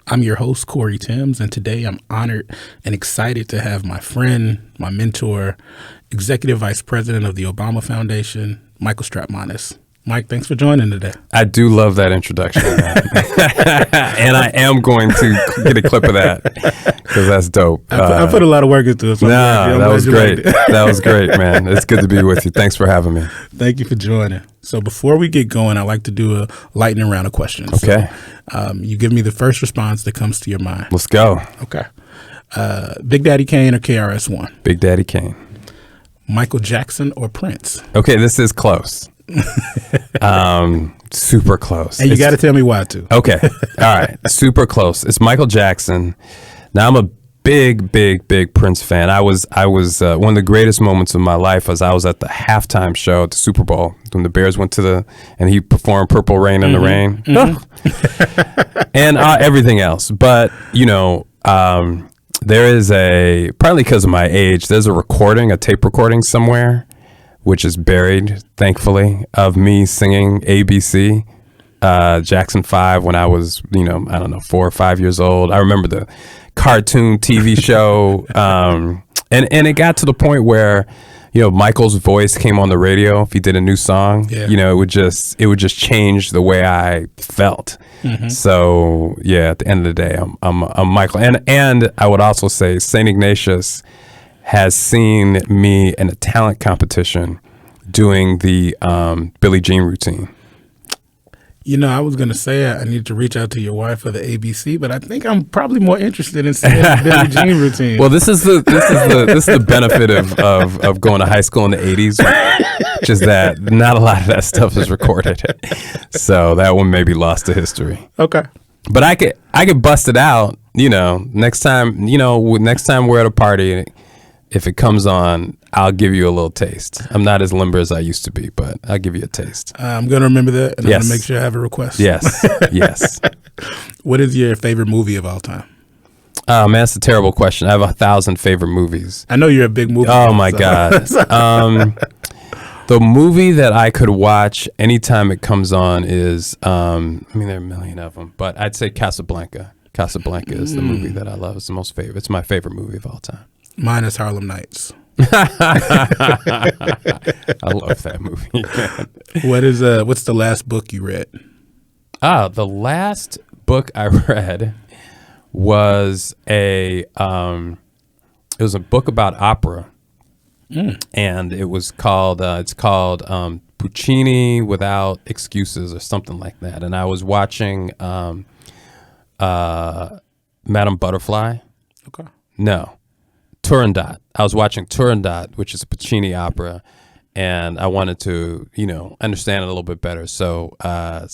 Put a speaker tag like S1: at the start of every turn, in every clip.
S1: I'm your host, Cory Thames, and today I'm honored and excited to have my friend, my mentor, Executive Vice President of the Obama Foundation, Michael Strautmanis. Mike, thanks for joining today.
S2: I do love that introduction. And I am going to get a clip of that because that's dope.
S1: I put a lot of work into it. So
S2: that was great. That was great, man. It's good to be with you. Thanks for having me.
S1: Thank you for joining. So before we get going, I like to do a lightning round of questions.
S2: Okay.
S1: So, you give me the first response that comes to your mind.
S2: Let's go.
S1: Okay. Big Daddy Kane or KRS-One?
S2: Big Daddy Kane.
S1: Michael Jackson or Prince?
S2: Okay, this is close. Super close.
S1: And you got to tell me why too.
S2: Okay. All right. Super close. It's Michael Jackson. Now I'm a big Prince fan. I was one of the greatest moments of my life was I was at the halftime show at the Super Bowl when the Bears went and he performed Purple Rain in the Rain. And everything else. But, there is partly because of my age, there's a tape recording somewhere, which is buried, thankfully, of me singing ABC, Jackson 5 when I was, 4 or 5 years old. I remember the cartoon TV show. And it got to the point where, Michael's voice came on the radio. If he did a new song, it would just change the way I felt. Mm-hmm. So yeah, at the end of the day, I'm Michael. And I would also say St. Ignatius has seen me in a talent competition doing the Billie Jean routine.
S1: I was going to say I need to reach out to your wife for the ABC, but I think I'm probably more interested in seeing the Billie Jean routine.
S2: Well, this is the benefit of going to high school in the 80s, just that not a lot of that stuff is recorded. So that one may be lost to history.
S1: Okay.
S2: But I could bust it out, next time we're at a party, if it comes on, I'll give you a little taste. I'm not as limber as I used to be, but I'll give you a taste.
S1: I'm going to remember that, and I'm going to make sure I have a request.
S2: Yes, yes.
S1: What is your favorite movie of all time?
S2: Oh, man, that's a terrible question. I have 1,000 favorite movies.
S1: I know you're a big movie
S2: Oh,
S1: fan,
S2: my God. The movie that I could watch anytime it comes on is, there are a million of them, but I'd say Casablanca. Casablanca is the movie that I love. It's It's my favorite movie of all time.
S1: Mine is Harlem Nights.
S2: I love that movie.
S1: What's the last book you read?
S2: The last book I read was it was a book about opera. And it was called Puccini Without Excuses or something like that. And I was watching Madame Butterfly.
S1: Okay.
S2: No. Turandot. I was watching Turandot, which is a Puccini opera, and I wanted to, understand it a little bit better. So I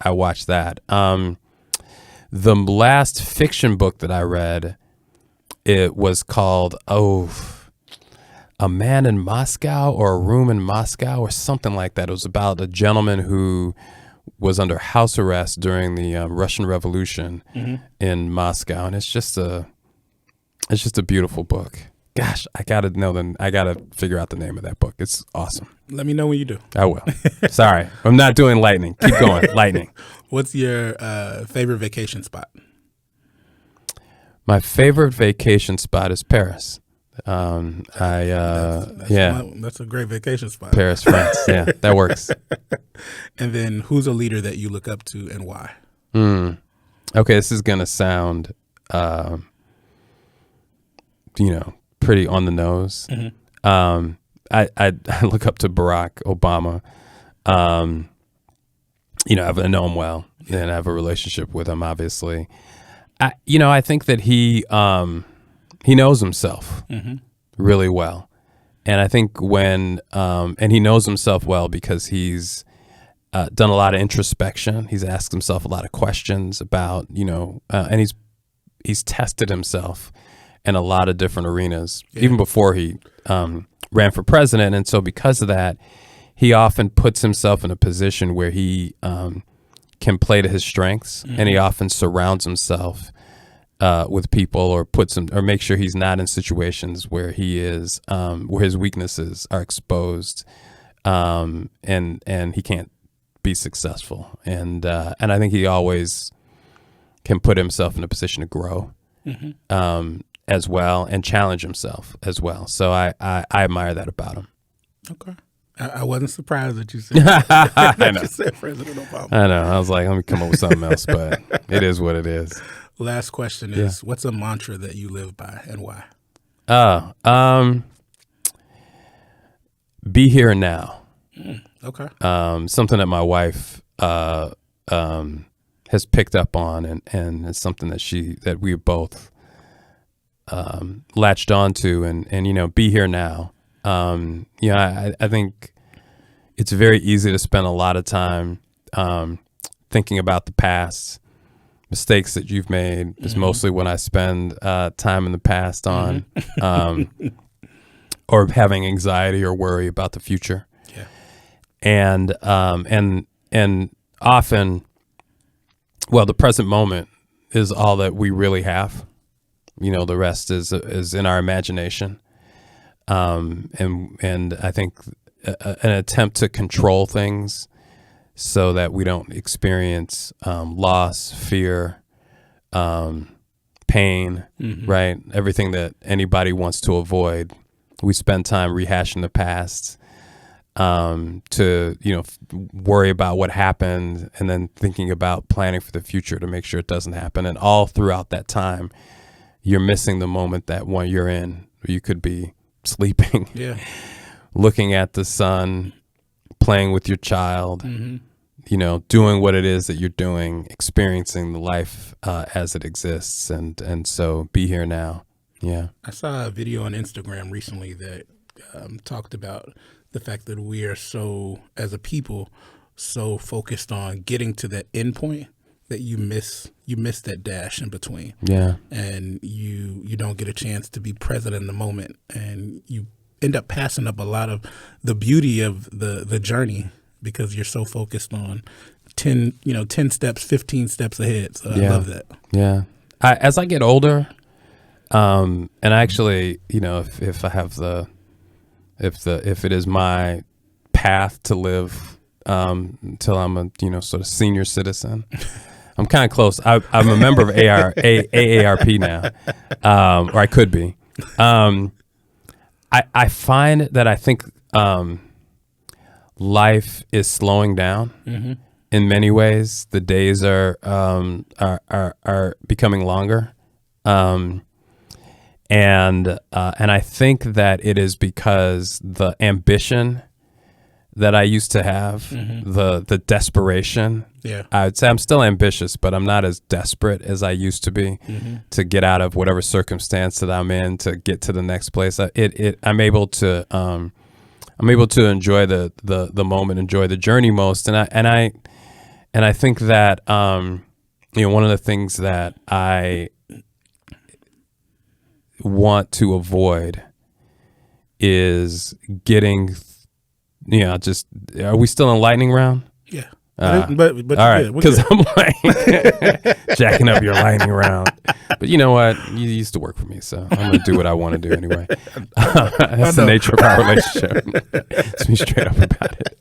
S2: watched that. The last fiction book that I read, it was called A Man in Moscow or A Room in Moscow or something like that. It was about a gentleman who was under house arrest during the Russian Revolution in Moscow, and it's just a beautiful book. Gosh, I gotta figure out the name of that book. It's awesome.
S1: Let me know when you do.
S2: I will. Sorry, I'm not doing lightning. Keep going, lightning.
S1: What's your favorite vacation spot?
S2: My favorite vacation spot is Paris. That's
S1: a great vacation spot.
S2: Paris, France. Yeah, that works.
S1: And then, who's a leader that you look up to and why?
S2: Okay, this is gonna sound, pretty on the nose. Mm-hmm. I look up to Barack Obama. I know him well, and I have a relationship with him. Obviously, I think that he knows himself really well, and I think and he knows himself well because he's done a lot of introspection. He's asked himself a lot of questions about, and he's tested himself in a lot of different arenas, even before he ran for president. And so because of that, he often puts himself in a position where he can play to his strengths, and he often surrounds himself with people or makes sure he's not in situations where he is, where his weaknesses are exposed, and he can't be successful. And I think he always can put himself in a position to grow as well and challenge himself as well. So I admire that about him.
S1: Okay. I wasn't surprised that you said you said President Obama.
S2: I know. I was like, let me come up with something else, but it is what it is.
S1: Last question is, what's a mantra that you live by and why?
S2: Be here now.
S1: Okay.
S2: Something that my wife has picked up on, and it's something that we both latched onto, and be here now. I think it's very easy to spend a lot of time thinking about the past, mistakes that you've made. Is mostly what I spend time in the past on, or having anxiety or worry about the future.
S1: Yeah,
S2: and often, well, the present moment is all that we really have. The rest is in our imagination. And I think an attempt to control things so that we don't experience loss, fear, pain, right? Everything that anybody wants to avoid. We spend time rehashing the past to worry about what happened, and then thinking about planning for the future to make sure it doesn't happen. And all throughout that time, you're missing the moment that one you're in, where you could be sleeping, looking at the sun, playing with your child, doing what it is that you're doing, experiencing the life as it exists. And so be here now. Yeah.
S1: I saw a video on Instagram recently that talked about the fact that we are so, as a people, so focused on getting to that end point that you miss that dash in between.
S2: Yeah.
S1: And you don't get a chance to be present in the moment, and you end up passing up a lot of the beauty of the journey because you're so focused on 10 steps, 15 steps ahead. So I love that.
S2: Yeah. As I get older, and actually, if I have if it is my path to live until I'm a sort of senior citizen, I'm kind of close. I'm a member of AARP now, or I could be. I find that I think life is slowing down in many ways. The days are becoming longer, and I think that it is because the ambition that I used to have, the desperation. Yeah, I'd say I'm still ambitious, but I'm not as desperate as I used to be to get out of whatever circumstance that I'm in to get to the next place. I'm able to enjoy the moment, enjoy the journey most, and I think that one of the things that I want to avoid is getting. Just are we still in lightning round?
S1: Yeah, but
S2: all right, because I'm like jacking up your lightning round. But you know what? You used to work for me, so I'm gonna do what I want to do anyway. That's the nature of our relationship. Let's be straight up about it.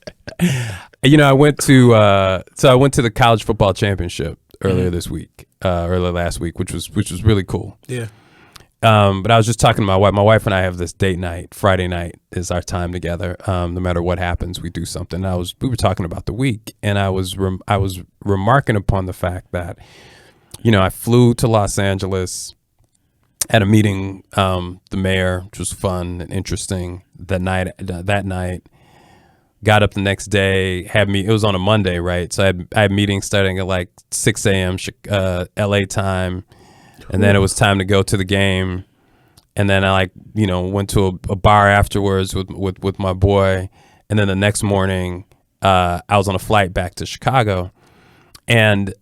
S2: I went to the college football championship earlier last week, which was really cool.
S1: Yeah.
S2: But I was just talking to my wife. My wife and I have this date night. Friday night is our time together. No matter what happens, we do something. We were talking about the week, and I was remarking upon the fact that, I flew to Los Angeles, had a meeting, the mayor, which was fun and interesting that night. Got up the next day, it was on a Monday, right? So I had meetings starting at like 6 a.m. LA time. And then it was time to go to the game, and then I went to a bar afterwards with my boy, and then the next morning I was on a flight back to Chicago, and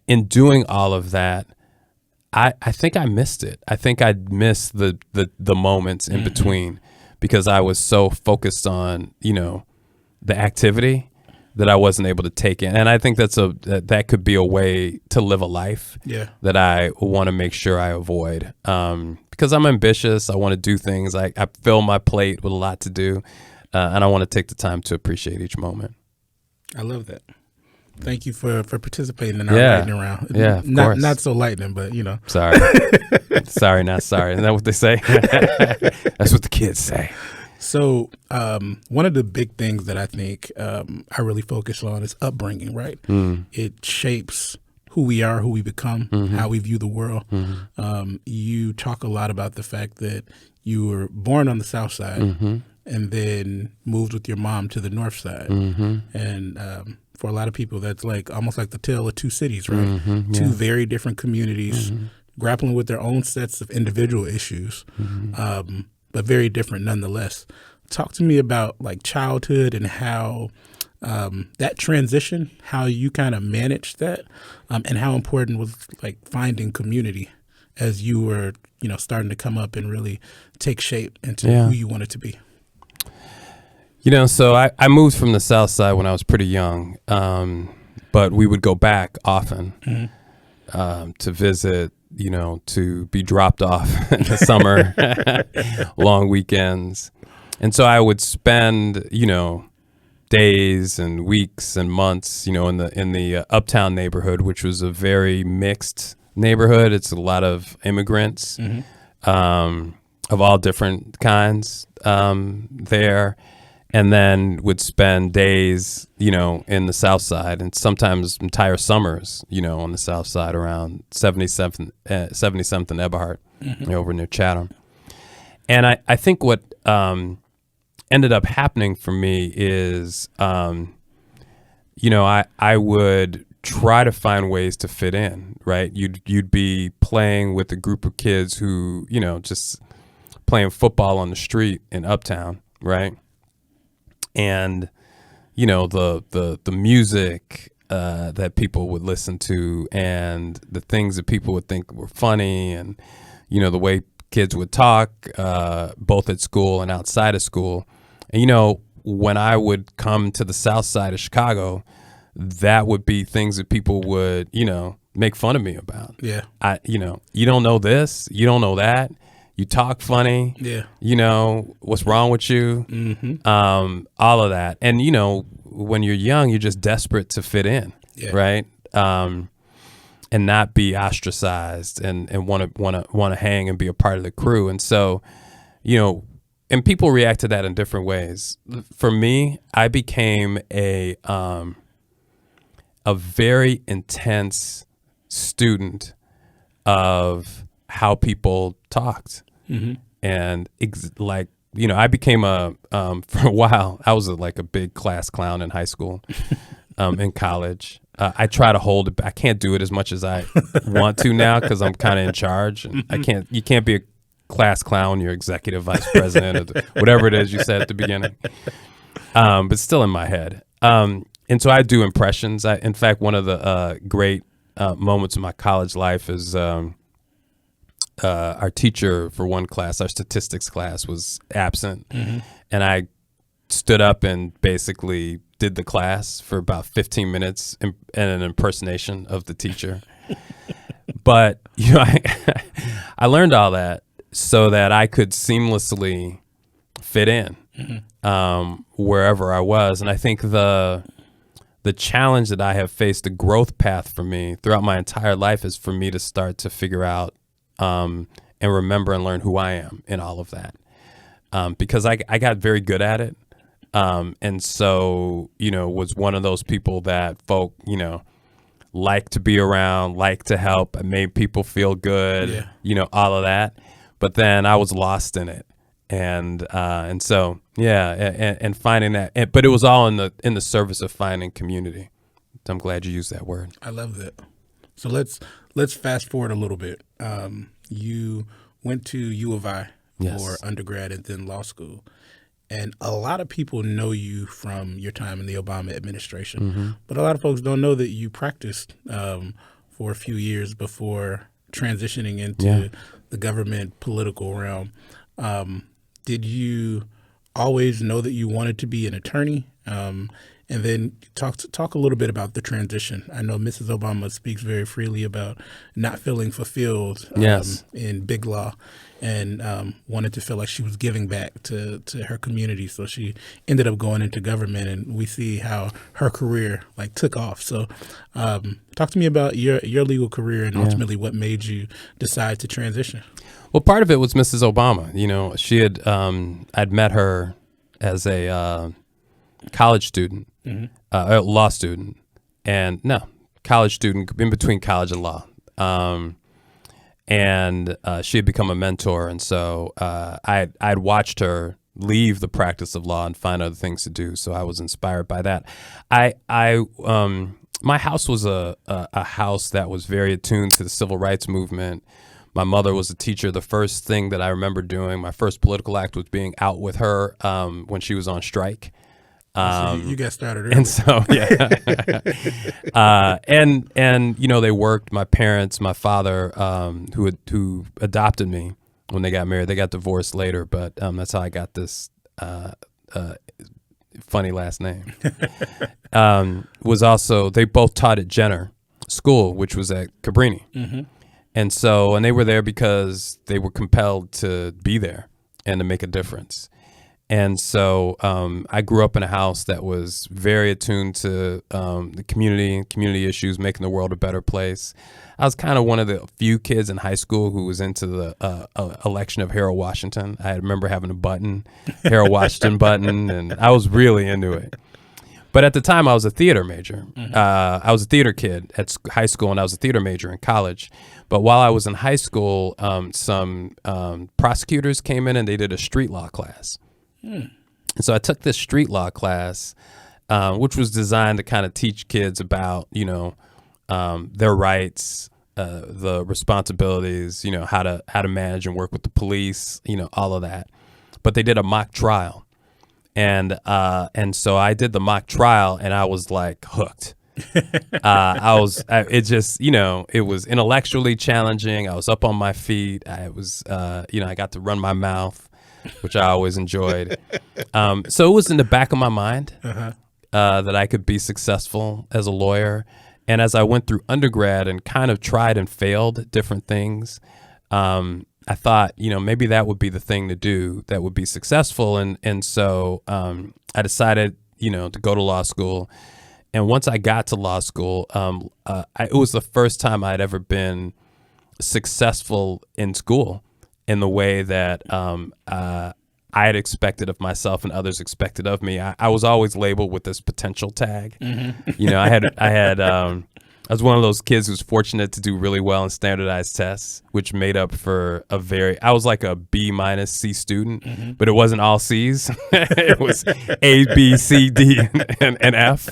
S2: in doing all of that, I think I missed it. I think I missed the moments in between because I was so focused on the activity that I wasn't able to take in. And I think that could be a way to live a life that I want to make sure I avoid. Because I'm ambitious. I want to do things. I fill my plate with a lot to do. And I want to take the time to appreciate each moment.
S1: I love that. Thank you for participating in our lightning round.
S2: Yeah, of
S1: not
S2: course.
S1: not so lightning, but you know.
S2: Sorry. Sorry, not sorry. Isn't that what they say? That's what the kids say.
S1: So one of the big things that I think I really focus on is upbringing, right? It shapes who we are, who we become, how we view the world. You talk a lot about the fact that you were born on the South Side and then moved with your mom to the North Side. And for a lot of people, that's like almost like the tale of two cities, right? Two very different communities grappling with their own sets of individual issues. But very different nonetheless. Talk to me about like childhood and how that transition, how you kind of managed that, and how important was like finding community as you were, you know, starting to come up and really take shape into who you wanted to be.
S2: You know, so I moved from the South Side when I was pretty young, but we would go back often to visit, you know, to be dropped off in the summer, long weekends. And so I would spend, you know, days and weeks and months, you know, in the uptown neighborhood, which was a very mixed neighborhood. It's a lot of immigrants of all different kinds there. And then would spend days, you know, in the South Side, and sometimes entire summers, you know, on the South Side around 77th and Eberhard, you know, over near Chatham. And I think what ended up happening for me is, you know, I would try to find ways to fit in, right? You'd be playing with a group of kids who, you know, just playing football on the street in Uptown, right? And, you know, the music that people would listen to and the things that people would think were funny and, you know, the way kids would talk, both at school and outside of school. And, you know, when I would come to the South Side of Chicago, that would be things that people would, you know, make fun of me about.
S1: Yeah.
S2: You know, you don't know this, you don't know that. You talk funny. Yeah. You know, what's wrong with you? All of that. And, you know, when you're young, you're just desperate to fit in, right? And not be ostracized and want to hang and be a part of the crew. And so, you know, and people react to that in different ways. For me, I became a very intense student of how people talked. And like, you know, I became for a while, I was like a big class clown in high school, in college. I try to hold it. I can't do it as much as I want to now because I'm kind of in charge. And you can't be a class clown. You're executive vice president or whatever it is you said at the beginning. But still in my head. And so I do impressions. In fact, one of the great moments of my college life is our teacher for one class, our statistics class, was absent. And I stood up and basically did the class for about 15 minutes in an impersonation of the teacher. But, you know, I learned all that so that I could seamlessly fit in wherever I was. And I think the challenge that I have faced, the growth path for me throughout my entire life, is for me to start to figure out and remember and learn who I am in all of that. Because I got very good at it. And so, you know, was one of those people that folk, you know, like to be around, like to help, and made people feel good, you know, all of that. But then I was lost in it. And so, and finding that, but it was all in the service of finding community. So I'm glad you used that word.
S1: I love that. So let's fast forward a little bit. You went to U of I for undergrad and then law school. And a lot of people know you from your time in the Obama administration. But a lot of folks don't know that you practiced for a few years before transitioning into the government political realm. Did you always know that you wanted to be an attorney? And and then talk a little bit about the transition. I know Mrs. Obama speaks very freely about not feeling fulfilled
S2: Yes.
S1: in big law, and wanted to feel like she was giving back to her community. So she ended up going into government, and we see how her career like took off. So talk to me about your legal career and ultimately what made you decide to transition.
S2: Well, part of it was Mrs. Obama. You know, she had I'd met her as a college student, law student, and college student in between college and law. And she had become a mentor, and so I'd watched her leave the practice of law and find other things to do. So I was inspired by that. My house was a house that was very attuned to the civil rights movement. My mother was a teacher. The first thing that I remember doing, my first political act, was being out with her when she was on strike.
S1: So you got started early.
S2: And so, and you know, they worked. My parents, my father, who adopted me when they got married, they got divorced later, but that's how I got this funny last name. Was also, they both taught at Jenner School, which was at Cabrini.
S1: Mm-hmm.
S2: And so, and they were there because they were compelled to be there and to make a difference. And so I grew up in a house that was very attuned to the community issues, making the world a better place. I was kind of one of the few kids in high school who was into the election of Harold Washington. I remember having a button, Harold Washington button, and I was really into it. But at the time, I was a theater major. I was a theater kid at high school, and I was a theater major in college. But while I was in high school, some prosecutors came in and they did a street law class. And so I took this street law class, which was designed to kind of teach kids about, you know, their rights, the responsibilities, you know, how to manage and work with the police, you know, all of that. But they did a mock trial. And so I did the mock trial, and I was like hooked. It just, you know, it was intellectually challenging. I was up on my feet. I was, you know, I got to run my mouth, which I always enjoyed. So it was in the back of my mind that I could be successful as a lawyer. And as I went through undergrad and kind of tried and failed different things, I thought, you know, maybe that would be the thing to do that would be successful. And so I decided, you know, to go to law school. And once I got to law school, it was the first time I'd ever been successful in school in the way that I had expected of myself and others expected of me. I was always labeled with this potential tag. You know, I was one of those kids who was fortunate to do really well in standardized tests, which made up for I was like a B minus C student, but it wasn't all C's. It was A, B, C, D, and F,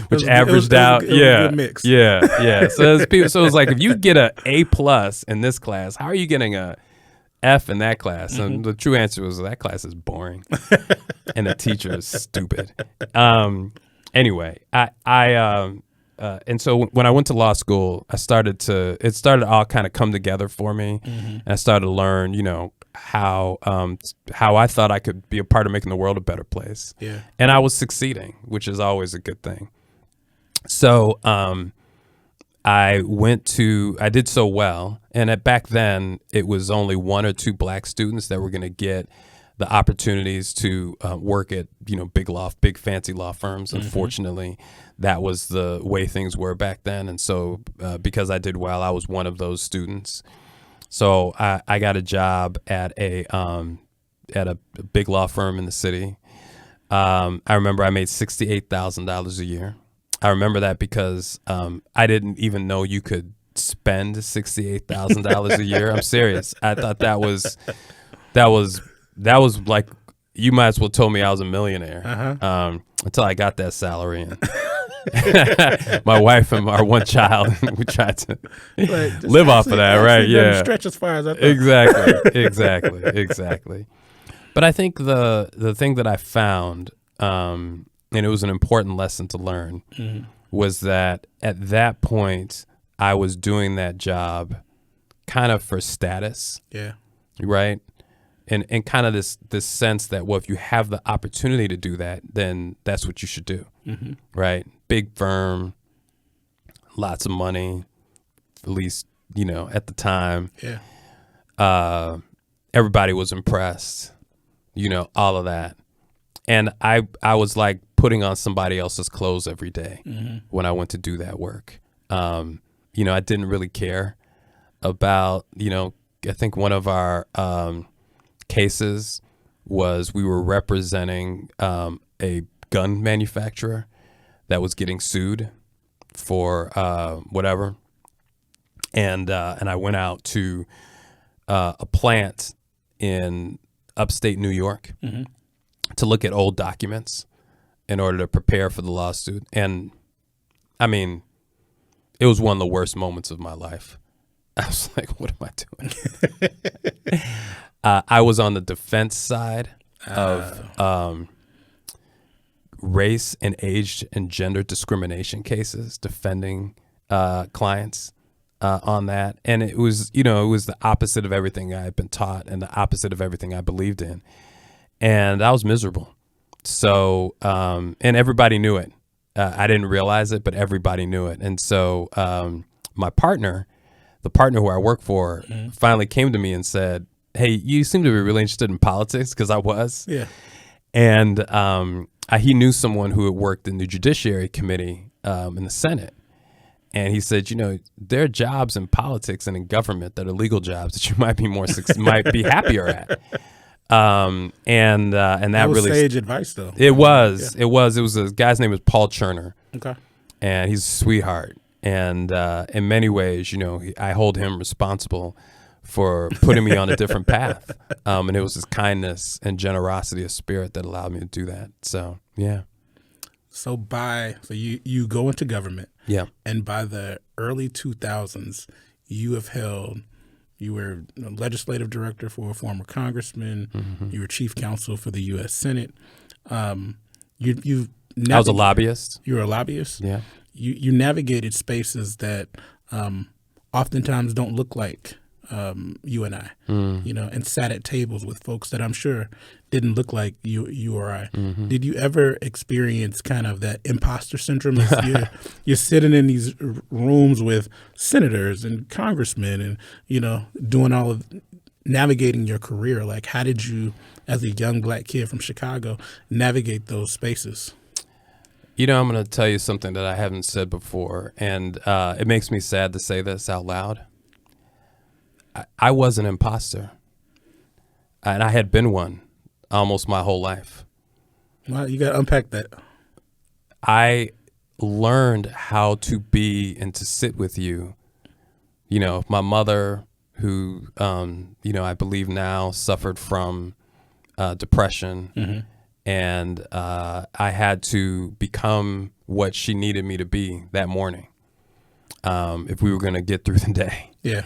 S2: which averaged out.
S1: It was a good mix.
S2: Yeah. So it was like, if you get a A plus in this class, how are you getting a F in that class? And the true answer was that class is boring and the teacher is stupid. Anyway, and so when I went to law school, it started to all kind of come together for me. And I started to learn, you know, how I thought I could be a part of making the world a better place. Yeah. And I was succeeding, which is always a good thing. So I did so well. And back then, it was only 1 or 2 black students that were going to get the opportunities to work at, you know, big fancy law firms. Unfortunately, that was the way things were back then. And so because I did well, I was one of those students. So I got a job at a big law firm in the city. I remember I made $68,000 a year. I remember that because I didn't even know you could spend $68,000 a year. I'm serious. I thought that was like, you might as well told me I was a millionaire until I got that salary. And my wife and our one child, we tried to live off of that, right? Yeah,
S1: stretch as far as I thought.
S2: Exactly. But I think the thing that I found, and it was an important lesson to learn, was that at that point I was doing that job kind of for status.
S1: Yeah.
S2: Right. and kind of this sense that, well, if you have the opportunity to do that, then that's what you should do, right? Big firm, lots of money, at least, at the time.
S1: Yeah.
S2: Everybody was impressed, all of that. And I was like putting on somebody else's clothes every day when I went to do that work. I didn't really care about, I think one of our cases was we were representing a gun manufacturer that was getting sued for whatever. And I went out to a plant in upstate New York to look at old documents in order to prepare for the lawsuit. And I mean, it was one of the worst moments of my life. I was like, what am I doing? I was on the defense side of race and age and gender discrimination cases, defending clients on that. And it was the opposite of everything I had been taught and the opposite of everything I believed in. And I was miserable. So, and everybody knew it. I didn't realize it, but everybody knew it. And so my partner, the partner who I work for, finally came to me and said, hey, you seem to be really interested in politics, because I was.
S1: Yeah.
S2: And he knew someone who had worked in the Judiciary Committee in the Senate. And he said, there are jobs in politics and in government that are legal jobs that you might be might be happier at. And that
S1: was
S2: really
S1: sage advice, though.
S2: It was. A guy's name was Paul Cherner.
S1: Okay.
S2: And he's a sweetheart. And in many ways, I hold him responsible for putting me on a different path. And it was his kindness and generosity of spirit that allowed me to do that. So, yeah.
S1: So you go into government.
S2: Yeah.
S1: And by the early 2000s, you were a legislative director for a former congressman. You were chief counsel for the U.S. Senate. I
S2: was a lobbyist.
S1: You were a lobbyist?
S2: Yeah.
S1: You navigated spaces that oftentimes don't look like you and I, and sat at tables with folks that I'm sure didn't look like you or I. Did you ever experience kind of that imposter syndrome? You're sitting in these rooms with senators and congressmen and, doing all of navigating your career. Like, how did you, as a young black kid from Chicago, navigate those spaces?
S2: I'm going to tell you something that I haven't said before, and it makes me sad to say this out loud. I was an imposter, and I had been one almost my whole life.
S1: Well, you got to unpack that.
S2: I learned how to be and to sit with you. My mother, who, I believe now suffered from depression, and I had to become what she needed me to be that morning if we were going to get through the day.
S1: Yeah.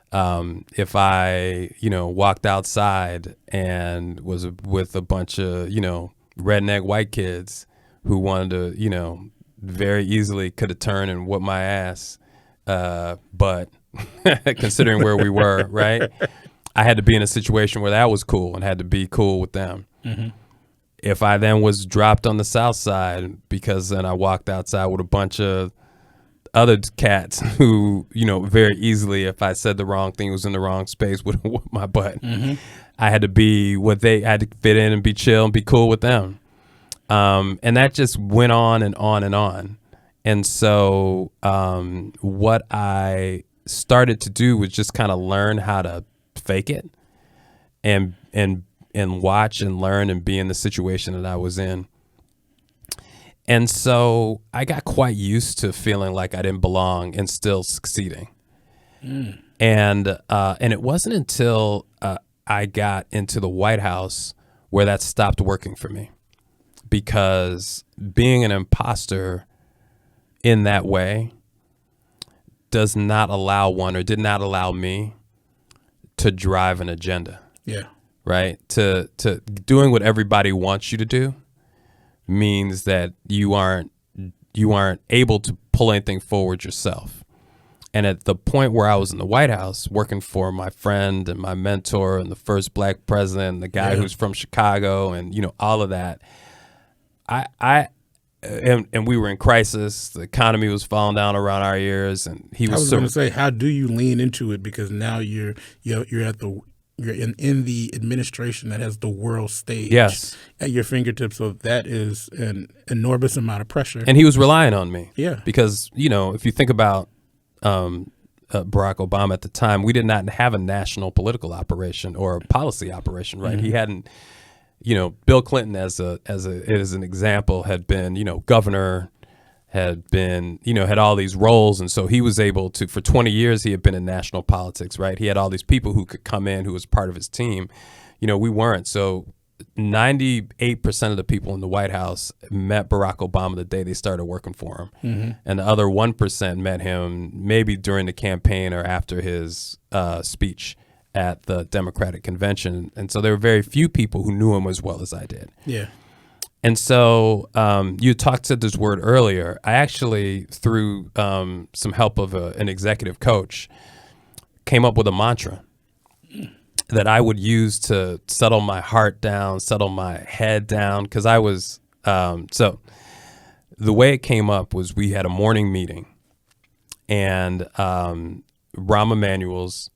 S2: If I, walked outside and was with a bunch of, redneck white kids who wanted to, very easily could have turned and whooped my ass. But considering where we were, right, I had to be in a situation where that was cool and had to be cool with them. If I then was dropped on the South Side because then I walked outside with a bunch of other cats who, very easily, if I said the wrong thing, was in the wrong space, would have whooped my butt. I had to be I had to fit in and be chill and be cool with them. And that just went on and on and on. And so what I started to do was just kind of learn how to fake it and watch and learn and be in the situation that I was in. And so I got quite used to feeling like I didn't belong and still succeeding. And it wasn't until I got into the White House where that stopped working for me, because being an imposter in that way does not allow one, or did not allow me, to drive an agenda.
S1: Yeah.
S2: Right? To doing what everybody wants you to do means that you aren't able to pull anything forward yourself. And at the point where I was in the White House working for my friend and my mentor and the first black president, the guy who's from Chicago and, all of that, and we were in crisis. The economy was falling down around our ears, and he was.
S1: I was going to say, how do you lean into it? Because now you're in the administration that has the world stage at your fingertips. So that is an enormous amount of pressure.
S2: And he was relying on me.
S1: Yeah.
S2: Because, if you think about Barack Obama at the time, we did not have a national political operation or a policy operation, right? Mm-hmm. He hadn't, Bill Clinton as an example had been, governor, had been, had all these roles. And so he was able to, for 20 years, he had been in national politics, right? He had all these people who could come in, who was part of his team. We weren't. So 98% of the people in the White House met Barack Obama the day they started working for him. Mm-hmm. And the other 1% met him maybe during the campaign or after his speech at the Democratic convention. And so there were very few people who knew him as well as I did.
S1: Yeah.
S2: And so you to this word earlier. I actually, through some help of an executive coach, came up with a mantra that I would use to settle my heart down, settle my head down. Because I was, so the way it came up was we had a morning meeting. And Rahm Emanuel's,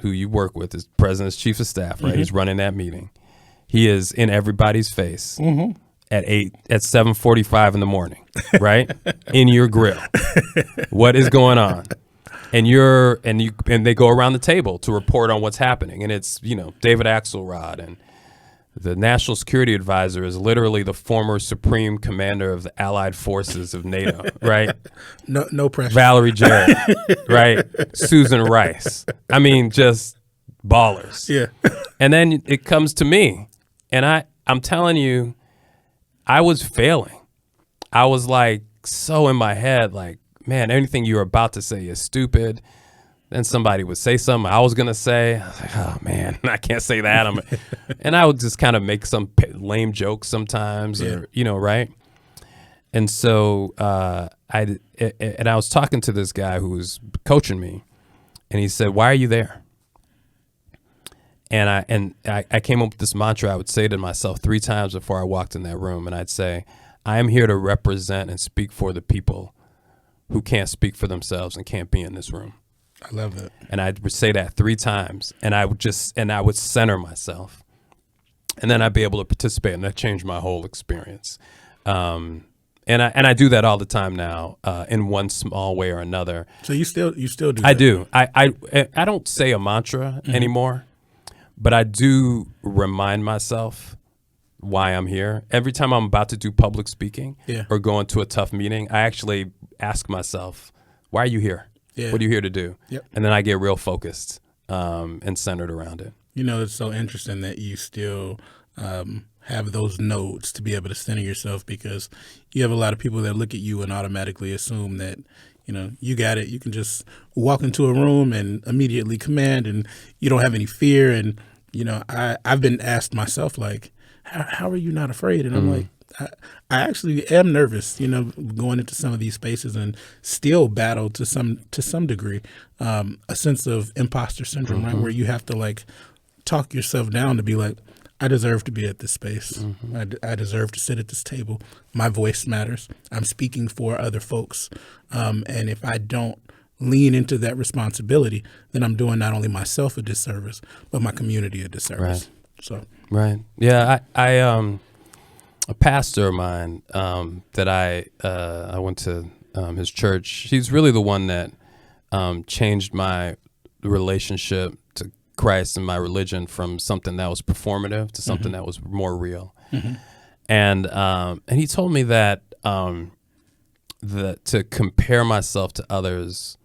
S2: who you work with, is president's chief of staff, right? Mm-hmm. He's running that meeting. He is in everybody's face. Mm-hmm. At 7:45 in the morning, right? In your grill. What is going on? And they go around the table to report on what's happening. And it's, David Axelrod, and the National Security Advisor is literally the former Supreme Commander of the Allied Forces of NATO, right?
S1: No pressure.
S2: Valerie Jarrett, right? Susan Rice. I mean, just ballers.
S1: Yeah.
S2: And then it comes to me, and I'm telling you, I was failing. I was like so in my head, like, man, anything you're about to say is stupid. Then somebody would say something I was going to say. I was like, oh, man, I can't say that. And I would just kind of make some lame jokes sometimes, or, right? And so I was talking to this guy who was coaching me, and he said, why are you there? And I came up with this mantra I would say to myself 3 times before I walked in that room. And I'd say, I am here to represent and speak for the people who can't speak for themselves and can't be in this room.
S1: I love that.
S2: And I would say that 3 times. And I would center myself. And then I'd be able to participate. And that changed my whole experience. And I do that all the time now, in one small way or another.
S1: So you still do that?
S2: I do. I don't say a mantra anymore. But I do remind myself why I'm here. Every time I'm about to do public speaking or go into a tough meeting, I actually ask myself, why are you here? Yeah. What are you here to do? Yep. And then I get real focused and centered around it.
S1: It's so interesting that you still have those nodes to be able to center yourself, because you have a lot of people that look at you and automatically assume that you got it. You can just walk into a room and immediately command, and you don't have any fear. And, I've been asked myself, like, how are you not afraid? And I'm like, I actually am nervous, going into some of these spaces, and still battle to some degree, a sense of imposter syndrome, right? Where you have to like talk yourself down to be like, I deserve to be at this space. I deserve to sit at this table. My voice matters. I'm speaking for other folks. And if I don't lean into that responsibility, then I'm doing not only myself a disservice, but my community a disservice.
S2: Right. Yeah. I a pastor of mine that I went to his church. He's really the one that changed my relationship to Christ and my religion from something that was performative to something that was more real. And he told me that to compare myself to others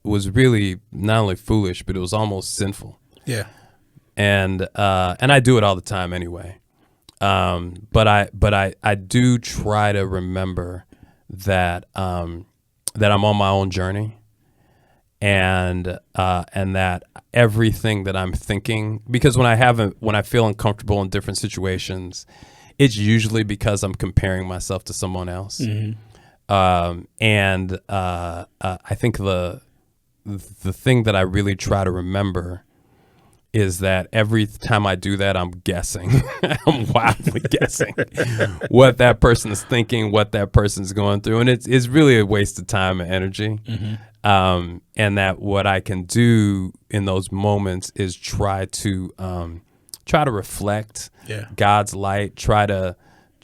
S2: was really not only foolish, but it was almost sinful. Yeah. And I do it all the time anyway. But I do try to remember that that I'm on my own journey, and that everything that I'm thinking, because when I feel uncomfortable in different situations, it's usually because I'm comparing myself to someone else. I think the thing that I really try to remember is that every time I do that, I'm guessing. I'm wildly guessing what that person is thinking, what that person's going through. And it's really a waste of time and energy. And that what I can do in those moments is try to reflect God's light, try to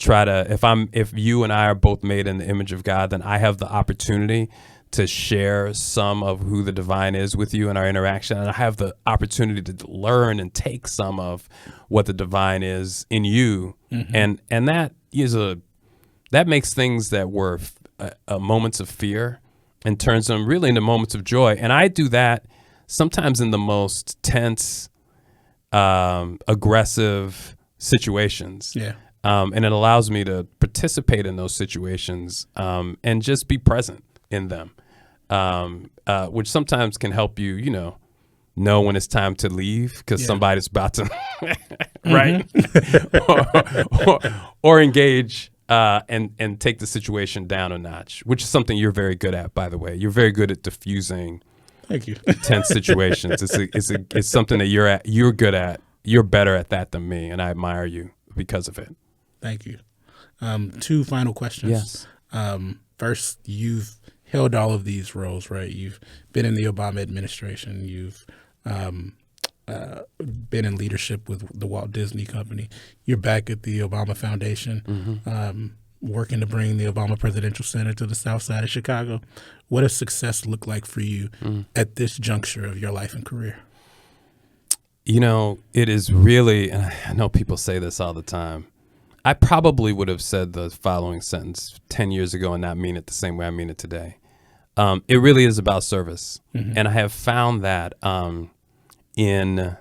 S2: if you and I are both made in the image of God, then I have the opportunity to share some of who the divine is with you in our interaction. And I have the opportunity to learn and take some of what the divine is in you. And that makes things that were moments of fear and turns them really into moments of joy. And I do that sometimes in the most tense, aggressive situations. And it allows me to participate in those situations and just be present in them, which sometimes can help you, know when it's time to leave because somebody's about to, right? or engage and take the situation down a notch, which is something you're very good at, by the way. You're very good at diffusing.
S1: Thank you.
S2: Tense situations. It's something that you're good at. You're better at that than me, and I admire you because of it.
S1: Thank you. 2 final questions.
S2: Yes.
S1: First, you've held all of these roles, right? You've been in the Obama administration. You've been in leadership with the Walt Disney Company. You're back at the Obama Foundation, working to bring the Obama Presidential Center to the south side of Chicago. What does success look like for you at this juncture of your life and career?
S2: It is really, and I know people say this all the time, I probably would have said the following sentence 10 years ago and not mean it the same way I mean it today. It really is about service. And I have found that in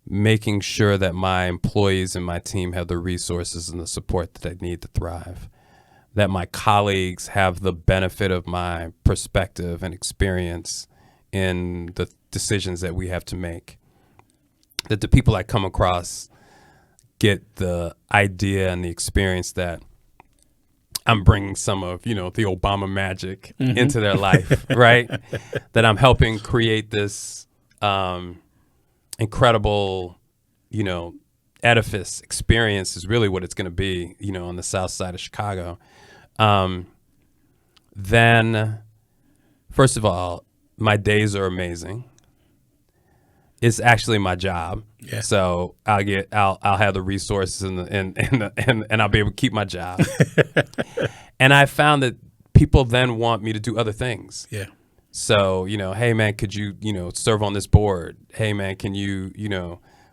S2: making sure that my employees and my team have the resources and the support that they need to thrive, that my colleagues have the benefit of my perspective and experience in the decisions that we have to make, that the people I come across get the idea and the experience that I'm bringing some of, the Obama magic into their life, right? That I'm helping create this incredible, edifice experience is really what it's going to be, on the south side of Chicago. Then, first of all, my days are amazing. It's actually my job.
S1: Yeah.
S2: So I'll have the resources and I'll be able to keep my job. And I found that people then want me to do other things.
S1: Yeah.
S2: So, hey man, could you, serve on this board? Hey man, can you,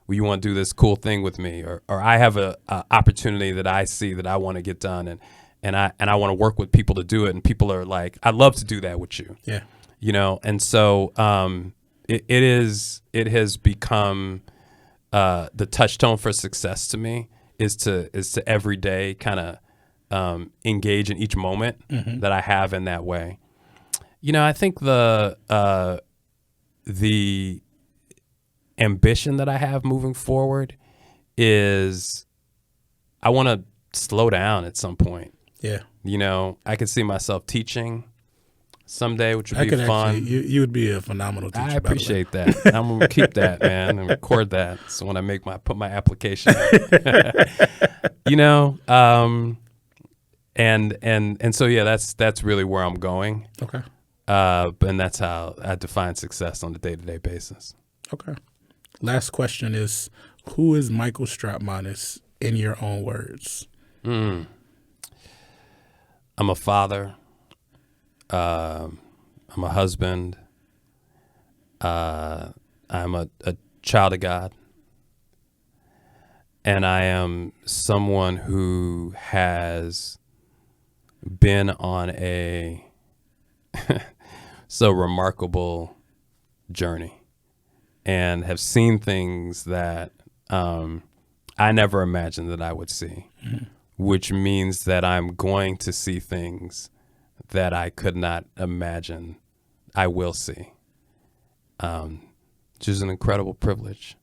S2: will you want to do this cool thing with me? Or I have a opportunity that I see that I want to get done and I want to work with people to do it. And people are like, I'd love to do that with you.
S1: Yeah.
S2: And so it has become the touchstone for success to me is to every day kind of engage in each moment that I have in that way. I think the ambition that I have moving forward is I want to slow down at some point.
S1: Yeah.
S2: I could see myself teaching someday, which would be fun.
S1: Actually, you would be a phenomenal teacher.
S2: I appreciate that. I'm gonna keep that, man, and record that. So when I put my application, and so yeah, that's really where I'm going.
S1: Okay.
S2: And that's how I define success on a day-to-day basis.
S1: Okay. Last question is, who is Michael Strautmanis in your own words?
S2: I'm a father. I'm a husband. I'm a child of God. And I am someone who has been on a so remarkable journey and have seen things that I never imagined that I would see, which means that I'm going to see things that I could not imagine I will see, which is an incredible privilege.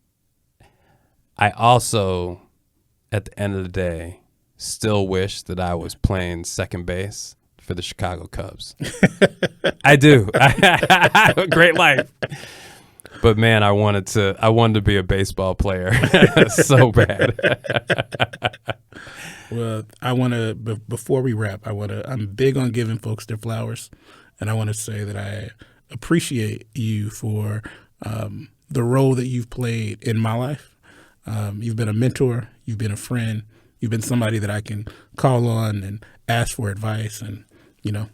S2: I also, at the end of the day, still wish that I was playing second base for the Chicago Cubs. I do. I have a great life. But man, I wanted to be a baseball player so bad.
S1: Well, I want to, before we wrap, I'm big on giving folks their flowers. And I want to say that I appreciate you for the role that you've played in my life. You've been a mentor. You've been a friend. You've been somebody that I can call on and ask for advice and,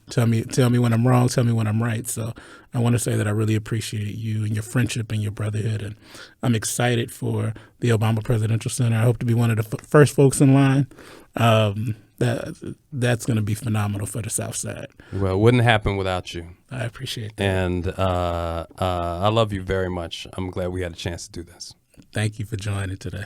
S1: tell me when I'm wrong, tell me when I'm right. So I want to say that I really appreciate you and your friendship and your brotherhood. And I'm excited for the Obama Presidential Center. I hope to be one of the first folks in line. That's going to be phenomenal for the South Side.
S2: Well, it wouldn't happen without you.
S1: I appreciate that.
S2: And I love you very much. I'm glad we had a chance to do this.
S1: Thank you for joining today.